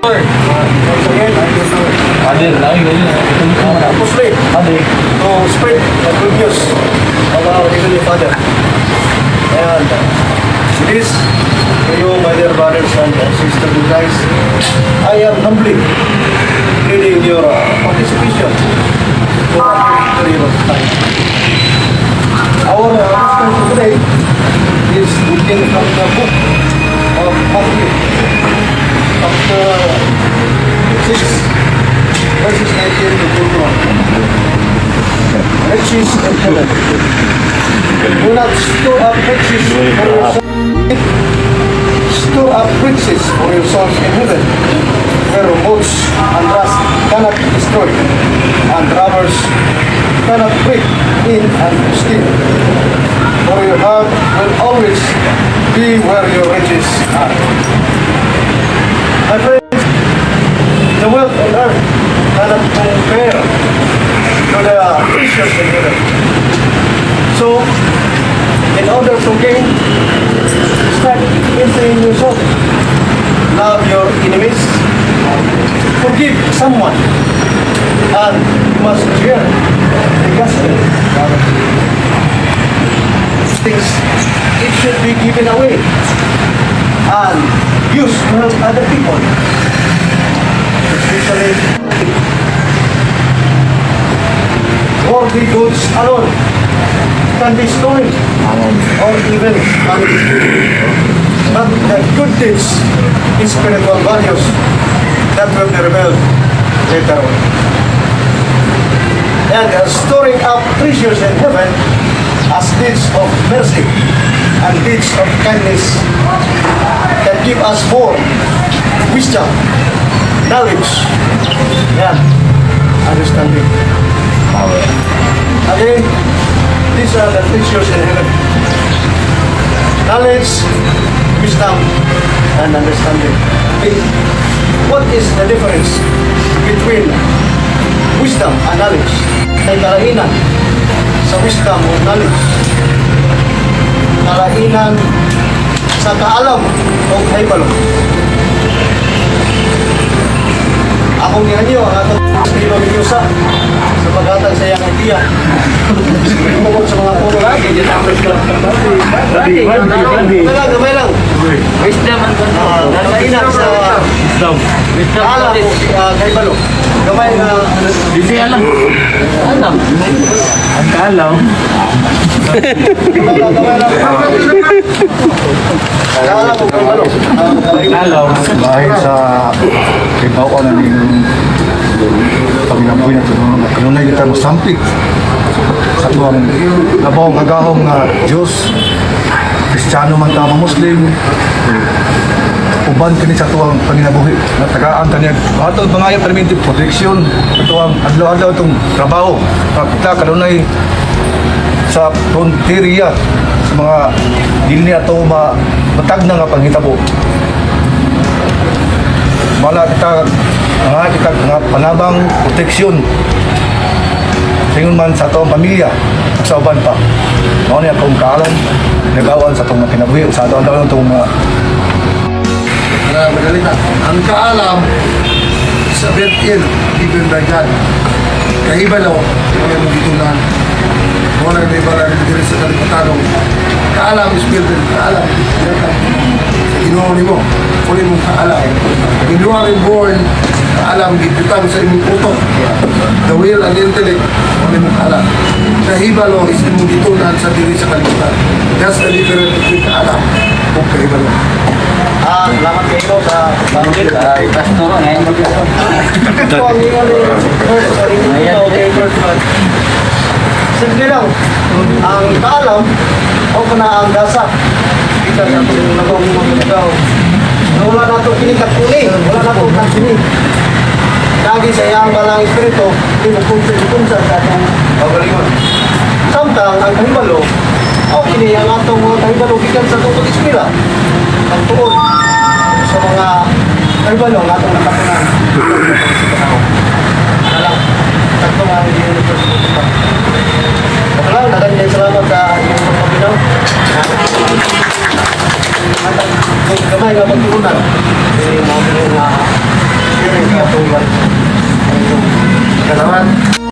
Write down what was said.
Once again, I will Muslim to spread the good news of our Heavenly Father. And this, to you, my dear brothers and sisters in Christ, I am humbly pleading your participation for a brief period of time. Our gospel for today is taken from the book of Matthew, chapter 6, verses 19 to 21. Riches in heaven. Do not store up riches for yourselves. Store up riches for yourselves in heaven, where moths and rust cannot destroy, and robbers cannot break in and steal. For your heart will always be where your riches are. My friends, the wealth on earth cannot compare to the treasures in heaven. So, in order to gain, start entering yourself. Love your enemies. Forgive someone. And you must share the gospel. Things, it should be given away and used to help other people. Especially worldly goods alone can be stolen or even managed. But the good deeds is spiritual values that will be revealed later on. And storing up treasures in heaven as deeds of mercy and deeds of kindness that give us more wisdom, knowledge, and understanding. Again, these are the treasures in heaven. Knowledge, wisdom, and understanding. What is the difference between wisdom and knowledge? Ay kalainan sa wisdom o knowledge. Kalainan sa kaalam o kahibalo. Akong gihanyo ang atong estilo ni Diyosa sa paghatag sa iyang idea. Tungkol sa mga puro lagi. Gamay lang. Wisdom ang kalainan sa kaalam o kahibalo. Gamay na... Hindi alam. Alam. Ang kalaw. Kalaw. Dahil sa kibaw ko na yung paginabuhi na ito, kanunay kita mo sampik sa tuwang nabawang kagahong na Diyos, Kristiyano man tama Muslim, uban kini sa tuwang panginabuhi na tagaan kanya atong mga permitted protection sa tuwang adlaw-adlaw itong trabaho kita kanunay sa frontier sa mga dili ato matag na nga panghitabo wala kita nga panabang proteksyon sa ingon man sa atong pamilya sa uban pa mao ni akong kaalam nagawan sa itong kinabuhi sa adlaw-adlaw itong mga Madalita. Ang kaalam sa built-in, given by God. Kahibalaw, kaya mong gitunan. Muna na ibarang diri sa kalipatanong. Kaalam is built-in. Kaalam. Sa ginawa mo, kunin mong kaalam. When you are born, kaalam, gitutang sa imong utok. The will and intellect, kunin mong kaalam. Kahibalaw is imong gitunan sa diri sa kalipatanong. That's the difference between kaalam o kahibalaw. Salamat kayo sa pamilya. Pastor, ngayon mag-ito. Ito ang simple lang. Ang kaalam o na ang dasa. Kita sa itong nagawang mga tao. Wala na itong kinikatuni. Wala na itong kansini. Lagi sa iyang balang espiritu, hindi mo kunsa sa itong pagalingon. Samtang ang kahibalo, o kiniyang atong mga kahibalo gikan sa itong pag-ispira. Ang tuon sa mga kahibalo ang atong nakapunan. Alam, tatlo nga hindi yung university pa. Wala, naganyan salamat sa inyong pagpapinaw. At ang gamay nga pagtuunan, mga tulad.